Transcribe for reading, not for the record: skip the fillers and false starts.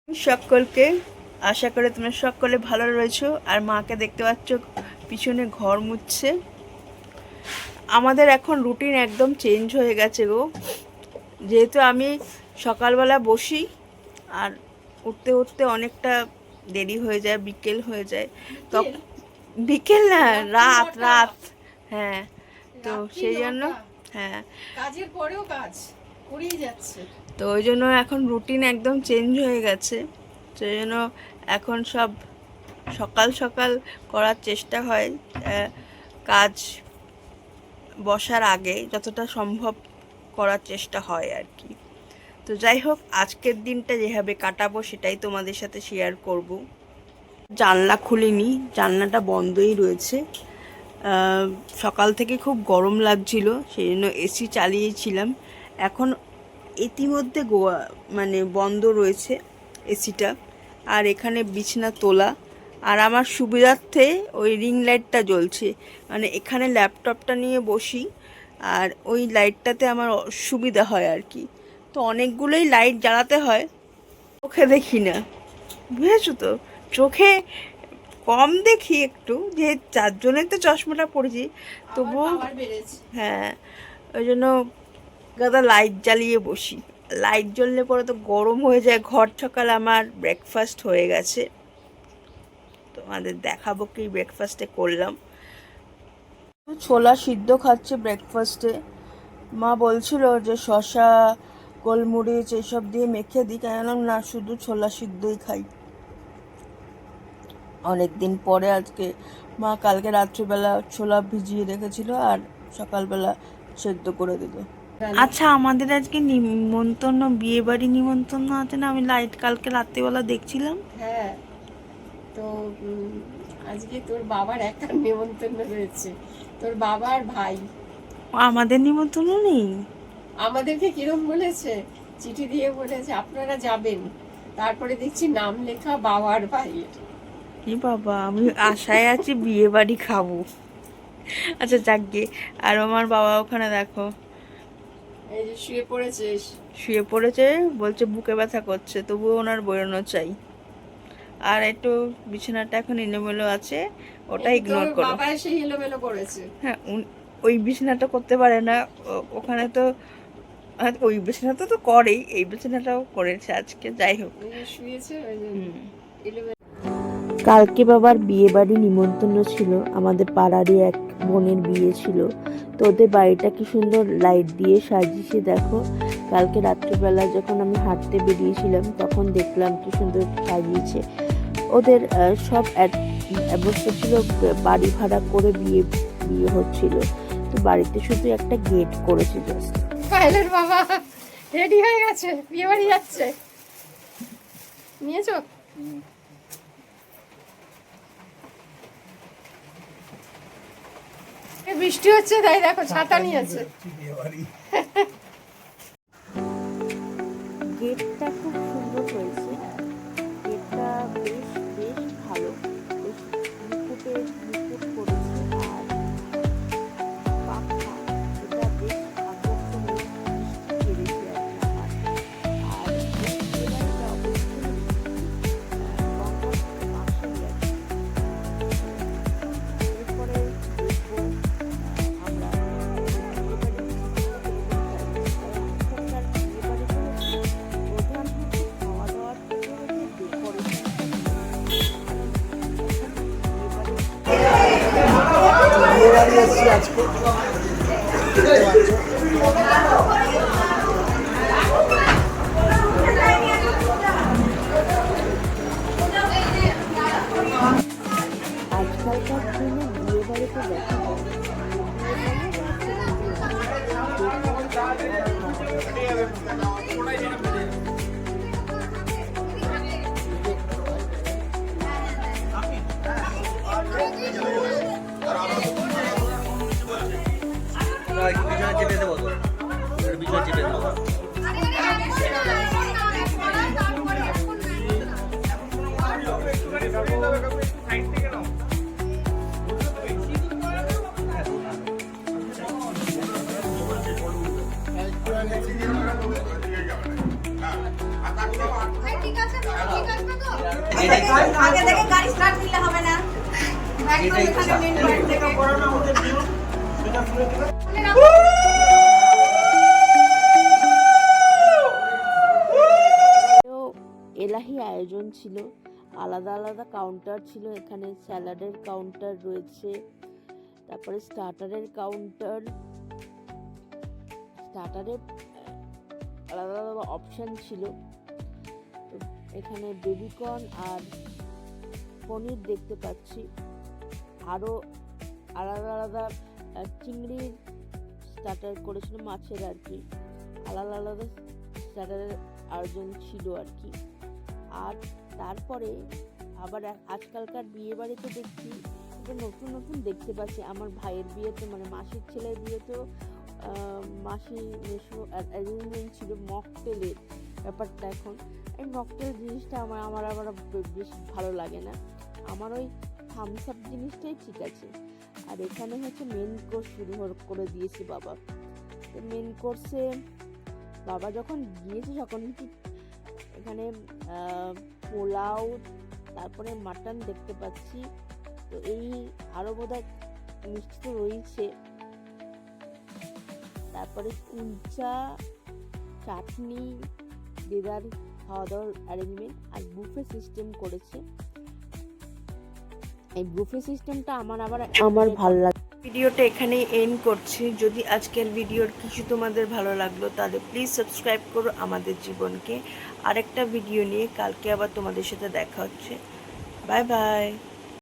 সকলকে আশা করে তোমরা সকলে ভালো রয়েছো। আর মাকে দেখতে পাচ্ছ পিছনে ঘর মুছছে। আমাদের এখন রুটিন একদম চেঞ্জ হয়ে গেছে গো। যেহেতু আমি সকালবেলা বসি আর উঠতে উঠতে অনেকটা দেরি হয়ে যায়, বিকেল হয়ে যায়। তখন বিকেল না, রাত রাত। হ্যাঁ, তো সেই জন্য হ্যাঁ, কাজের পরেও কাজ করেই যাচ্ছে। তো ওই জন্য এখন রুটিন একদম চেঞ্জ হয়ে গেছে। সেই জন্য এখন সব সকাল সকাল করার চেষ্টা হয়, কাজ বসার আগে যতটা সম্ভব করার চেষ্টা হয় আর কি। তো যাই হোক, আজকের দিনটা যেভাবে কাটাবো সেটাই তোমাদের সাথে শেয়ার করব। জানলা খুলিনি, জানলাটা বন্ধই রয়েছে। সকাল থেকে খুব গরম লাগছিল, সেই জন্য এসি চালিয়েছিলাম। এখন ইতিমধ্যে মানে বন্ধ রয়েছে এসিটা। আর এখানে বিছানা তোলা, আর আমার সুবিধার্থে ওই রিং লাইটটা জ্বলছে। মানে এখানে ল্যাপটপটা নিয়ে বসি আর ওই লাইটটাতে আমার সুবিধা হয় আর কি। তো অনেকগুলোই লাইট জ্বালাতে হয়, চোখে দেখি না, বুঝেছো তো। চোখে কম দেখি একটু, যে 4 জনের তো চশমাটা পড়েছি, তবুও হ্যাঁ, ওই জন্য গাদা লাইট জ্বালিয়ে বসি। লাইট জ্বললে পরে তো গরম হয়ে যায় ঘর। সকাল আমার ব্রেকফাস্ট হয়ে গেছে, তোমাদের দেখাবো কি ব্রেকফাস্টে করলাম। ছোলা সিদ্ধ খাচ্ছে ব্রেকফাস্টে। মা বলছিল যে শশা, গোলমরিচ এসব দিয়ে মেখে দিই, কেন না শুধু ছোলা সিদ্ধই খাই। অনেকদিন পরে আজকে মা কালকে রাত্রিবেলা ছোলা ভিজিয়ে রেখেছিল আর সকালবেলা সেদ্ধ করে দিল। আচ্ছা, আমাদের আজকে নিমন্ত্রণ, বিয়ে বাড়ি নিমন্ত্রণ আছে না? আমি লাইট কালকে রাত্রিবেলা দেখছিলাম। হ্যাঁ, তো আজকে তোর বাবার একটা নিমন্ত্রণ রয়েছে, তোর বাবার ভাই। আমাদের নিমন্ত্রণ নেই? আমাদেরকে কিরম বলেছে, চিঠি দিয়ে বলেছে আপনারা যাবেন, তারপরে দেখছি নাম লেখা বাবার ভাইয়ের। কি বাবা, আমি আশায় আছি বিয়ে বাড়ি খাবো। আচ্ছা যাক গে। আর আমার বাবা ওখানে দেখো এই যে শুয়ে পড়েছিস। শুয়ে পড়েছে, বলছে বুকে ব্যথা করছে, তবুও ওনার বেরোনো চাই। আর একটু বিছানাটা এখন এলোমেলো আছে, ওটা ইগনোর করো। বাবা এসে এলোমেলো করেছে। হ্যাঁ, ওই বিছানাটা করতে পারে না, ওখানে তো ওই বিছানাটা তো করেই, এই বিছানাটাও করেছে আজকে। যাই হোক, শুয়েছে। কালকে বাবার বিয়ে বাড়ি নিমন্ত্রণ ছিল, আমাদের পাড়ারই এক বোনের বিয়ে ছিল। তো ওদের বাড়িটা কি সুন্দর লাইট দিয়ে সাজিয়েছে দেখো। কালকে রাত্রিবেলা যখন আমি হাঁটতে বেরিয়েছিলাম তখন দেখলাম কি সুন্দর সাজিয়েছে। ওদের সব অবস্থা ছিল বাড়ি ভাড়া করে বিয়ে হচ্ছিল। তো বাড়িতে শুধু একটা গেট করেছে জাস্ট। পাইলের বাবা রেডি হয়ে গেছে, বিয়ে বাড়ি যাচ্ছে। নিয়েছো? বৃষ্টি হচ্ছে তাই দেখো ছাতা নিয়েছে। গেটটা খুব সুন্দর হয়েছে, গেটটা বেশ বেশ ভালো, বেশ মুকুট করেছে। আর পাখা, এটা বেশ আকর্ষণীয় পেরেছে আর কি আমার। আর এবারটা অবশ্যই গঙ্গার পাশেই আছে। এরপরে দেখবো আমরা আজকে আজকালকার দিনে বিয়ে বাড়িতে দেখা যায় না আগে থেকে গাড়ি স্টার্ট দিলে হবে না, একদম এখানে মেন পয়েন্ট থেকে এলাহি আয়োজন ছিল, আলাদা আলাদা কাউন্টার ছিল। এখানে স্যালাডের কাউন্টার রয়েছে, তারপরে স্টার্টারের কাউন্টার, স্টার্টারের আলাদা আলাদা অপশান ছিল। তো এখানে বেবিকর্ন আর পনির দেখতে পাচ্ছি, আরও আলাদা আলাদা চিংড়ির স্টার্টার করেছিল, মাছের আর কি, আলাদা আলাদা স্টার্টারের আয়োজন ছিল আর কি। আর তারপরে আবার আজকালকার বিয়ে বাড়িতে দেখছি নতুন নতুন দেখতে পাচ্ছি। আমার ভাইয়ের বিয়েতে, মানে মাসির ছেলের বিয়েতেও মাসি মেশো অ্যারেঞ্জমেন্ট ছিল মকটেলের ব্যাপারটা। এখন এই মকটেল জিনিসটা আমার আবার বেশ ভালো লাগে না, আমার ওই থামস আপ জিনিসটাই ঠিক আছে। আর এখানে হচ্ছে মেন কোর্স শুরু করে দিয়েছে বাবা। তো মেন কোর্সে বাবা যখন গিয়েছে তখন এখানে পোলাও, তারপরে মাটন দেখতে পাচ্ছি। তো এই আরও বোধহয় মিষ্টি তো রয়েছে, তারপরে কুলচা, চাটনি, দেদার খাওয়া দাওয়ার অ্যারেঞ্জমেন্ট আর বুফে সিস্টেম করেছে। এই বুফে সিস্টেমটা আমার ভালো লাগে। ভিডিওটা এখানেই এন্ড করছি। যদি আজকের ভিডিওর কিছু তোমাদের ভালো লাগলো তাহলে প্লিজ সাবস্ক্রাইব করো আমাদের জীবনকে। আরেকটা ভিডিও নিয়ে কালকে আবার তোমাদের সাথে দেখা হচ্ছে। Bye bye.